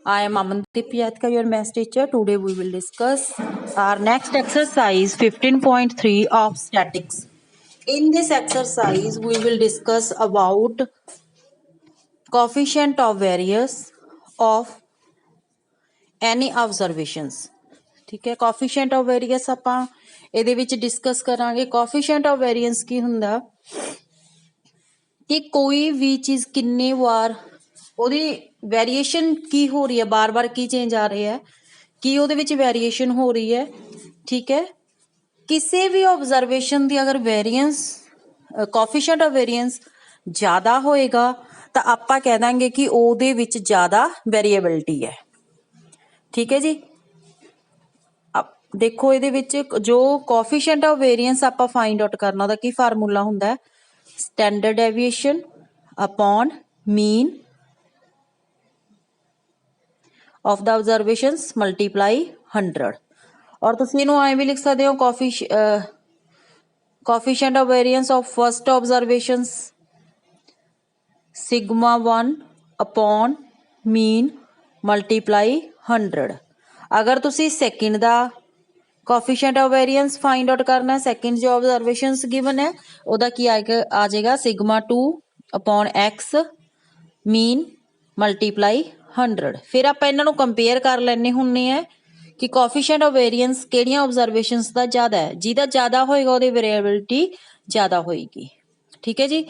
I am Amandeep Yatka, your math teacher. Today we will discuss our next exercise 15.3 of statics. In this exercise, we will discuss about coefficient of variance of any observations. ठीक है, coefficient of variance ਆਪਾਂ ਇਹਦੇ ਵਿੱਚ discuss ਕਰਾਂਗੇ। coefficient of variance ਕੀ ਹੁੰਦਾ ਕਿ ਕੋਈ ਵੀ ਚੀਜ਼ ਕਿੰਨੇ ਵਾਰ ਉਹਦੀ वेरिएशन की हो रही है, बार बार की चेंज आ रही है कि ਉਹਦੇ ਵਿੱਚ वेरिएशन हो रही है। ठीक है, ਕਿਸੇ ਵੀ ऑब्जरवेशन ਦੀ अगर वेरिएंस ਕੋਐਫੀਸ਼ੀਐਂਟ ਆਫ वेरिएंस ਜ਼ਿਆਦਾ ਹੋਏਗਾ ਤਾਂ ਆਪਾਂ ਕਹਿ ਦਾਂਗੇ ਕਿ ਉਹਦੇ ਵਿੱਚ ਜ਼ਿਆਦਾ वेरिएबिलिटी है। ठीक है जी, ਦੇਖੋ ਇਹਦੇ ਵਿੱਚ ਜੋ ਕੋਐਫੀਸ਼ੀਐਂਟ ਆਫ वेरिएंस ਆਪਾਂ फाइंड आउट करना ਉਹਦਾ ਕੀ ਫਾਰਮੂਲਾ ਹੁੰਦਾ ਹੈ, standard deviation upon mean of the observations multiply 100। और तुसीं इहनूं ऐ भी लिख सकते हो coefficient of variance of first observations sigma 1 upon mean multiply 100। अगर तुसीं सैकेंड दा coefficient of variance find out करना, सैकेंड जो ऑब्जरवेशंस गिवन है उहदा की आ जाएगा sigma 2 upon x mean multiply 100। फिर आप इन्हों कंपेयर कर लेने हुन्ने हैं कि कोएफिशिएंट ऑफ वेरिएंस किहड़ियां ऑब्जरवेशंस दा ज़्यादा है, जिहदा ज़्यादा होएगा उहदी वेरिएबिलिटी ज़्यादा होएगी। ठीक है जी,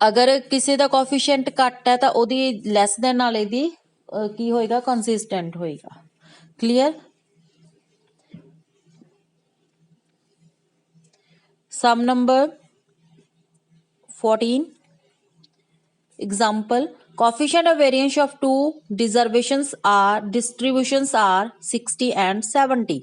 अगर किसी दा कोएफिशिएंट घट है तो उहदी लैस दैन वाले दी की होएगा, कंसिस्टेंट होएगा। Clear. Sum number 14 example, coefficient of variance of two distributions are 60 and 70।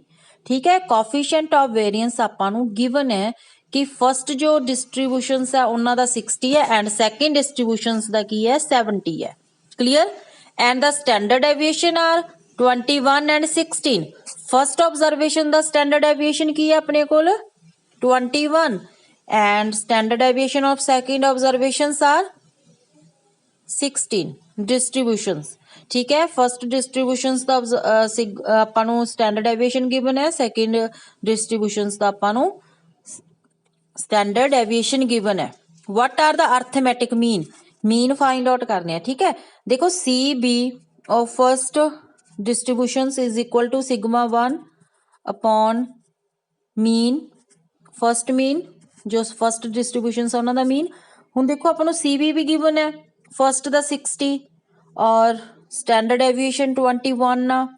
ठीक है, coefficient of variance ਆਪਾਂ ਨੂੰ given है कि फर्स्ट जो distributions है उन्हों का 60 है एंड सैकेंड distributions का की है 70 है। Clear. And the standard deviation are 21 and 16। First observation का स्टैंडर्ड डेविएशन की है अपने को 21 and standard deviation of second observations are 16 distributions. ठीक है, फर्स्ट डिस्ट्रीब्यूशंस का ਆਪਾਂ ਨੂੰ स्टैंडर्ड डेविएशन गिवन है, सैकेंड डिस्ट्रीब्यूशंस का ਆਪਾਂ ਨੂੰ स्टैंडर्ड डेविएशन गिवन है। What are the arithmetic mean, mean find out करने हैं। ठीक है, देखो C B of first distributions is equal to sigma 1 upon mean, first mean जो फर्स्ट डिस्ट्रीब्यूशंस है उन्होंने मीन। हुण देखो अपन ਨੂੰ सी बी भी गिवन है, फर्स्ट दा 60 और स्टैंडर्ड डेविएशन 21 ना,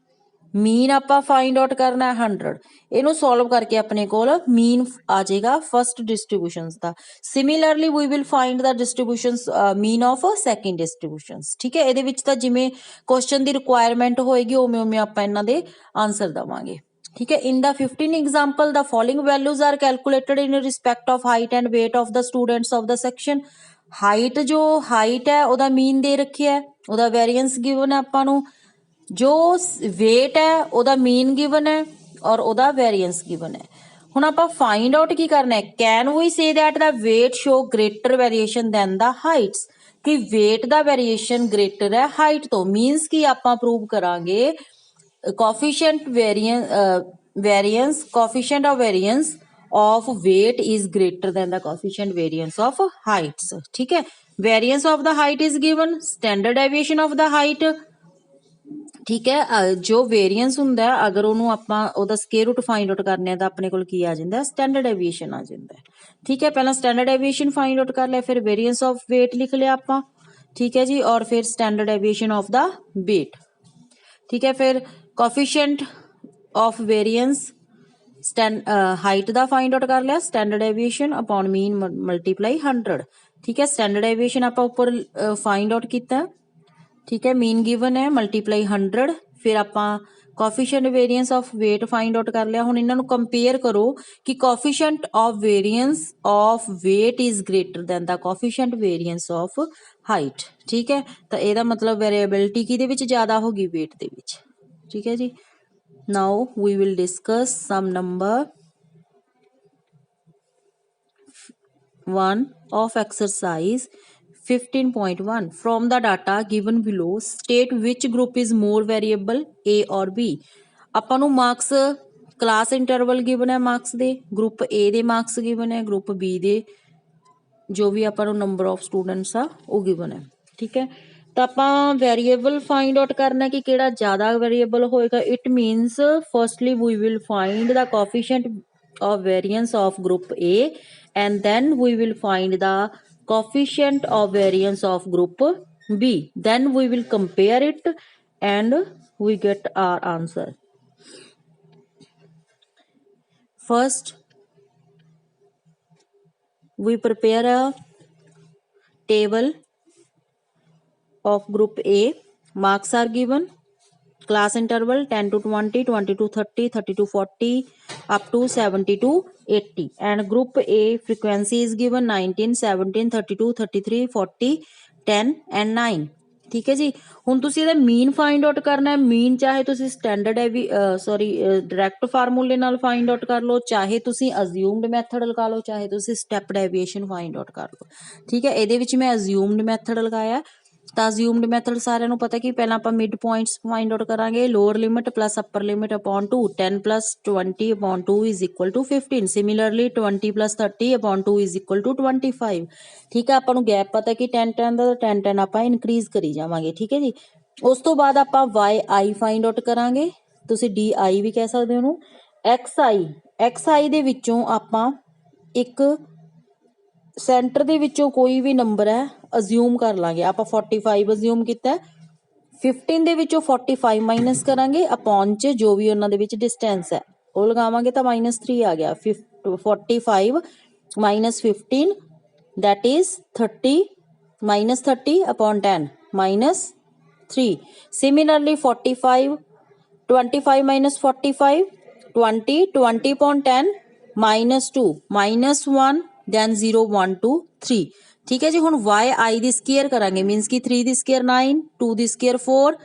मीन आपां फाइंड आउट करना है 100। इनू सॉल्व करके अपने कोल मीन आ जाएगा फर्स्ट डिस्ट्रीब्यूशंस दा। Similarly we will find the distributions mean of second distributions. ठीक है, इहदे विच तां जिवें क्वेश्चन दी रिक्वायरमेंट होएगी उवें उवें आपां इन्हां दे आंसर देवांगे। ठीक है, in the 15 example the following values are calculated in respect of height and weight of the students of the section. Height जो हाइट है ਉਹਦਾ मीन दे रखी है, ਉਹਦਾ वेरिएंस गिवन है ਆਪਾਂ ਨੂੰ, जो वेट है ਉਹਦਾ मीन गिवन है और ਉਹਦਾ वेरिएंस गिवन है। ਹੁਣ ਆਪਾਂ फाइंड आउट की करना है, can we say that the weight show greater variation than the heights, कि वेट ਦਾ वेरिएशन ग्रेटर है हाइट तो। मीनस कि ਆਪਾਂ प्रूव करांगे coefficient variance coefficient of variance of weight is greater than the coefficient variance of heights। ठीक है, variance of the height is given, standard deviation of the height। ठीक है, जो वेरिएंस ਹੁੰਦਾ ਹੈ अगर ਉਹਨੂੰ ਆਪਾਂ ਉਹਦਾ ਸਕੁਅਰ ਰੂਟ फाइंड आउट करने ਆ ਤਾਂ ਆਪਣੇ ਕੋਲ ਕੀ ਆ ਜਾਂਦਾ ਹੈ, स्टैंडर्ड डेविएशन आ ਜਾਂਦਾ है। ठीक है, पहला स्टैंडर्ड डेविएशन फाइंड आउट कर लिया, फिर वेरिएंस ऑफ वेट लिख लिया ਆਪਾਂ। ठीक है जी, और फिर standard deviation of the weight. ठीक है, फिर कोएफिशिएंट ऑफ वेरिएंस हाइट का फाइंड आउट कर लिया, standard deviation upon mean multiply 100। ठीक है, स्टैंडर्ड डेविएशन आप ऊपर फाइंड आउट किया। ठीक है, मीन गिवन है मल्टीप्लाई 100। फिर आप coefficient variance of weight find out कर लिया। हुण इन्हां नूं कंपेयर करो कि coefficient of variance of weight is greater than the coefficient variance of height. ठीक है, तो ਇਹਦਾ मतलब वेरिएबिलिटी किहदे विच ज़्यादा होगी, वेट दे विच। ठीक है जी, now we will discuss sum number 1 of exercise 15.1 from the data given below state which group is more variable A or B। ਆਪਾਂ ਨੂੰ ਮਾਰਕਸ ਕਲਾਸ ਇੰਟਰਵਲ ਗਿਵਨ ਹੈ, ਮਾਰਕਸ ਦੇ ਗਰੁੱਪ A ਦੇ marks given ਹੈ, group B ਦੇ ਜੋ ਵੀ ਆਪਾਂ ਨੂੰ ਨੰਬਰ ਆਫ ਸਟੂਡੈਂਟਸ ਆ ਉਹ ਗਿਵਨ ਹੈ। ਠੀਕ ਹੈ, ਤਾਂ ਆਪਾਂ ਵੇਰੀਏਬਲ ਫਾਈਂਡ ਆਊਟ ਕਰਨਾ ਕਿ ਕਿਹੜਾ ਜ਼ਿਆਦਾ ਵੇਰੀਏਬਲ ਹੋਏਗਾ। It means firstly we will find the coefficient of variance of group A and then we will find the coefficient of variance of group B, then we will compare it and we get our answer। First we prepare a table of group A, marks are given, class interval 10 to 20, 20 to 30, 30 to 40, up to 70 to 80, and group A frequency is given 19, 17, 32, 33, 40, 10 and 9। ठीक है जी, ਹੁਣ ਤੁਸੀਂ ਇਹਦਾ ਮੀਨ find out ਕਰਨਾ ਹੈ। ਮੀਨ ਚਾਹੇ ਤੁਸੀਂ standard direct ਫਾਰਮੂਲੇ ਨਾਲ ਫਾਈਂਡ ਆਊਟ ਕਰ ਲਓ, ਚਾਹੇ ਤੁਸੀਂ ਅਜ਼ਿਊਮਡ ਮੈਥਡ ਲਗਾ ਲਓ, ਚਾਹੇ ਤੁਸੀਂ ਸਟੈਪ ਡੈਵੀਏਸ਼ਨ ਫਾਈਂਡ ਆਊਟ ਕਰ ਲਓ। ਠੀਕ ਹੈ, ਇਹਦੇ ਵਿੱਚ ਮੈਂ ਅਜ਼ਿਊਮਡ ਮੈਥਡ ਲਗਾਇਆ। ਤਾਂ ਅਜ਼ਿਊਮਡ ਮੈਥਡ ਸਾਰਿਆਂ ਨੂੰ ਪਤਾ ਕਿ ਪਹਿਲਾਂ ਆਪਾਂ ਮਿਡ ਪੁਆਇੰਟਸ ਫਾਈਂਡ ਆਊਟ ਕਰਾਂਗੇ। Lower limit plus upper limit upon 2, 10 plus 20 upon 2 is equal to 15। Similarly 20 plus 30 upon 2 is equal to 25। ਠੀਕ ਹੈ, ਆਪਾਂ ਨੂੰ ਗੈਪ ਪਤਾ ਕਿ 10 10 ਦਾ 10 10 ਆਪਾਂ ਇਨਕਰੀਜ਼ ਕਰੀ ਜਾਵਾਂਗੇ। ਠੀਕ ਹੈ ਜੀ, ਉਸ ਤੋਂ ਬਾਅਦ ਆਪਾਂ yi ਫਾਈਂਡ ਆਊਟ ਕਰਾਂਗੇ, ਤੁਸੀਂ di ਵੀ ਕਹਿ ਸਕਦੇ ਹੋ ਉਹਨੂੰ। xi ਦੇ ਵਿੱਚੋਂ ਆਪਾਂ ਇੱਕ ਸੈਂਟਰ ਦੇ ਵਿੱਚੋਂ ਕੋਈ ਵੀ ਨੰਬਰ ਹੈ ਅਜ਼ਿਊਮ ਕਰ ਲਾਂਗੇ। ਆਪਾਂ 45 ਅਜ਼ਿਊਮ ਕੀਤਾ, 15 ਦੇ ਵਿੱਚੋਂ 45 ਮਾਈਨਸ ਕਰਾਂਗੇ, ਅਪੋਨ 'ਚ ਜੋ ਵੀ ਉਹਨਾਂ ਦੇ ਵਿੱਚ ਡਿਸਟੈਂਸ ਹੈ ਉਹ ਲਗਾਵਾਂਗੇ ਤਾਂ -3 ਆ ਗਿਆ। 45 minus 15 that is 30 -30 upon 10 -3। Similarly 45 25 minus 45 20 20 upon 10 -2 -1 then 0 1 2 3। ਠੀਕ ਹੈ ਜੀ, ਹੁਣ yi ਦੀ ਸਕੇਅਰ ਕਰਾਂਗੇ, ਮੀਨਸ ਕਿ 3 ਦੀ ਸਕੇਅਰ 9, 2 ਦੀ ਸਕੇਅਰ 4।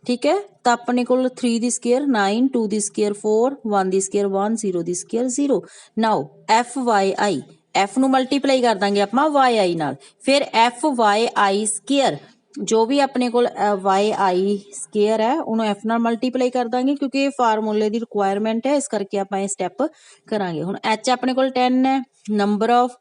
ਠੀਕ ਹੈ, ਤਾਂ ਆਪਣੇ ਕੋਲ 3 ਦੀ ਸਕੇਅਰ 9, 2 ਦੀ ਸਕੇਅਰ 4, 1 ਦੀ ਸਕੇਅਰ 1, 0 ਦੀ ਸਕੇਅਰ 0। ਨਾਓ fyi, f ਨੂੰ ਮਲਟੀਪਲਾਈ ਕਰ ਦਾਂਗੇ ਆਪਾਂ yi ਨਾਲ, ਫਿਰ fyi ਸਕੇਅਰ ਜੋ ਵੀ ਆਪਣੇ ਕੋਲ yi ਸਕੇਅਰ ਹੈ ਉਹਨੂੰ f ਨਾਲ ਮਲਟੀਪਲਾਈ ਕਰ ਦਾਂਗੇ, ਕਿਉਂਕਿ ਇਹ ਫਾਰਮੂਲੇ ਦੀ ਰਿਕੁਆਇਰਮੈਂਟ ਹੈ, ਇਸ ਕਰਕੇ ਆਪਾਂ ਇਹ ਸਟੈਪ ਕਰਾਂਗੇ। ਹੁਣ h ਆਪਣੇ ਕੋਲ 10 ਹੈ, number of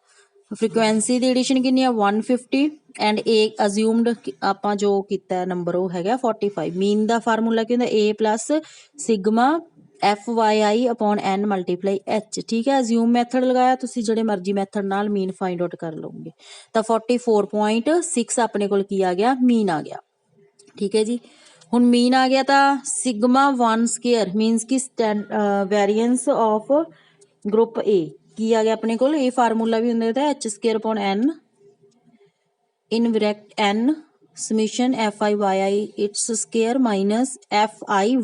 frequency the edition ਕਿੰਨੀ ਆ 150, ਐਂਡ a ਅਜ਼ਿਊਮਡ ਆਪਾਂ ਜੋ ਕੀਤਾ ਨੰਬਰ ਉਹ ਹੈਗਾ 45। ਮੀਨ ਦਾ ਫਾਰਮੂਲਾ ਕੀ ਹੁੰਦਾ, a plus sigma fyi upon n multiply h। ਠੀਕ ਹੈ, ਅਜ਼ਿਊਮ ਮੈਥਡ ਲਗਾਇਆ, ਤੁਸੀਂ ਜਿਹੜੇ ਮਰਜ਼ੀ ਮੈਥਡ ਨਾਲ ਮੀਨ ਫਾਈਂਡ ਆਊਟ ਕਰ ਲਓਗੇ ਤਾਂ 44.6 ਆਪਣੇ ਕੋਲ ਕੀ ਆ ਗਿਆ, ਮੀਨ ਆ ਗਿਆ। ਠੀਕ ਹੈ ਜੀ, ਹੁਣ ਮੀਨ ਆ ਗਿਆ ਤਾਂ ਸਿਗਮਾ 1 ਸਕੇਅਰ ਮੀਨਸ ਕਿ ਵੈਰੀਐਂਸ ਆਫ ਗਰੁੱਪ A ਕੀ ਆ ਗਿਆ ਆਪਣੇ ਕੋਲ, ਇਹ ਫਾਰਮੂਲਾ ਵੀ ਹੁੰਦਾ ਤਾਂ h square upon n in bracket n summation fi its square minus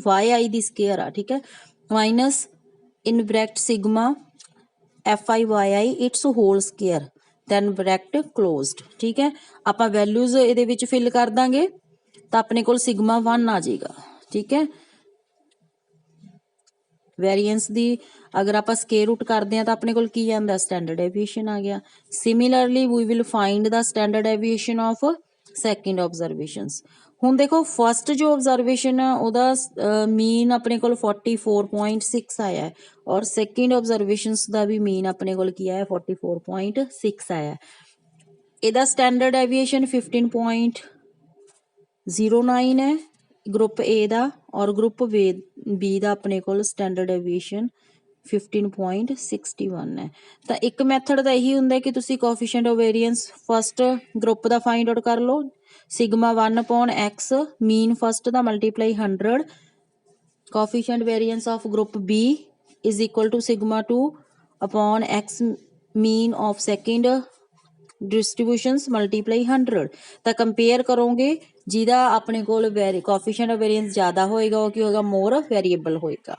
fi ਦੀ ਸਕੇਅਰ ਆ। ਠੀਕ ਹੈ, minus in bracket sigma fi its whole square then bracket closed. ਠੀਕ ਹੈ, ਆਪਾਂ ਵੈਲਿਊਜ਼ ਇਹਦੇ ਵਿੱਚ ਫਿਲ ਕਰ ਦਾਂਗੇ ਤਾਂ ਆਪਣੇ ਕੋਲ ਸਿਗਮਾ 1 ਆ ਜਾਏਗਾ। ਠੀਕ ਹੈ, वेरिएंस दी अगर आप स्केयर रूट करते हैं तो अपने को की आंदा स्टैंडर्ड डेविएशन आ गया। Similarly we will find the standard deviation of second observations. हुण देखो फस्ट जो ऑब्जरवेशन है उहदा मीन अपने को 44.6 आया है और सैकेंड ऑब्जरवेशनस का भी मीन अपने को की आया 44.6 आया है। इहदा स्टैंडर्ड डेविएशन 15.09 है ग्रुप ए दा और ग्रुप बी दा अपने को स्टैंडर्ड डेविएशन 15.61 है। तो एक मैथड तो यही हुंदा कि तुसी coefficient of variance first group का फाइंड आउट कर लो, sigma 1 upon x mean first का multiply 100, coefficient variance of group B is equal to sigma 2 upon x mean of second distributions multiply 100। तो कंपेयर करोगे जिहदा अपने कोल कोएफिशिएंट ऑफ वेरिएंस ज़्यादा होएगा वो की होगा मोर वेरीएबल होएगा,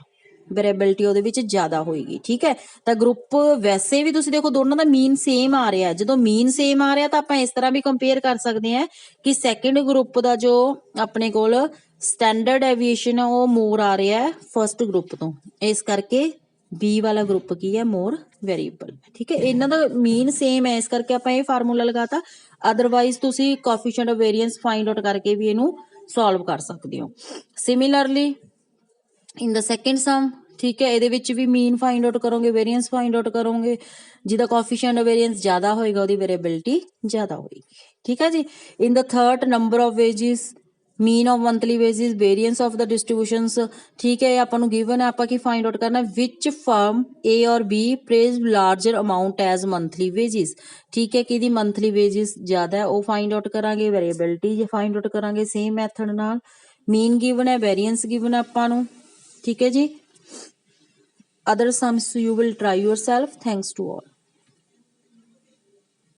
वेरीएबिलिटी ਉਹਦੇ ਵਿੱਚ ਜ਼ਿਆਦਾ ਹੋਏਗੀ। ਠੀਕ ਹੈ, ਤਾਂ ਗਰੁੱਪ ਵੈਸੇ ਵੀ ਤੁਸੀਂ ਦੇਖੋ ਦੋਨਾਂ ਦਾ ਮੀਨ ਸੇਮ ਆ ਰਿਹਾ, ਜਦੋਂ ਮੀਨ ਸੇਮ ਆ ਰਿਹਾ ਤਾਂ ਆਪਾਂ ਇਸ ਤਰ੍ਹਾਂ ਵੀ ਕੰਪੇਅਰ ਕਰ ਸਕਦੇ ਹਾਂ ਕਿ ਸੈਕਿੰਡ ਗਰੁੱਪ ਦਾ ਜੋ ਆਪਣੇ ਕੋਲ ਸਟੈਂਡਰਡ ਡੈਵੀਏਸ਼ਨ ਹੈ ਉਹ ਮੋਰ ਆ ਰਿਹਾ ਹੈ ਫਸਟ ਗਰੁੱਪ ਤੋਂ, ਇਸ ਕਰਕੇ ਬੀ ਵਾਲਾ ਗਰੁੱਪ ਕੀ ਹੈ ਮੋਰ वेरीएबल। ठीक है, इन्हां दा मीन सेम है, इस करके आपां ये फार्मूला लगाता। अदरवाइज तुसी coefficient of variance find out करके भी इनू सॉल्व कर सकते हो। सिमिलरली इन द सेकंड सम, ठीक है, ये भी मीन फाइंड आउट करोगे, वेरिएंस फाइंड आउट करोगे, जिहदा कोएफिशिएंट ऑफ वेरिएंस ज्यादा होएगा ਉਹਦੀ वेरिएबिलिटी ज्यादा होएगी। ठीक है जी। In the third number of wages, mean of monthly wages, variance of the distributions. ठीक है, आपको गिवन है, आपा की फाइंड आउट करना, विच फर्म ए और B pays larger amount as monthly wages. ठीक है, कि मंथली वेजेस ज्यादा है, वो फाइंड आउट करांगे, वेरिएबिलिटी फाइंड आउट करांगे सेम मैथड नाल। मीन गिवन है, वेरिएंस गिवन है आपां नूं। ठीक है जी। Other sums you will try yourself. Thanks to all.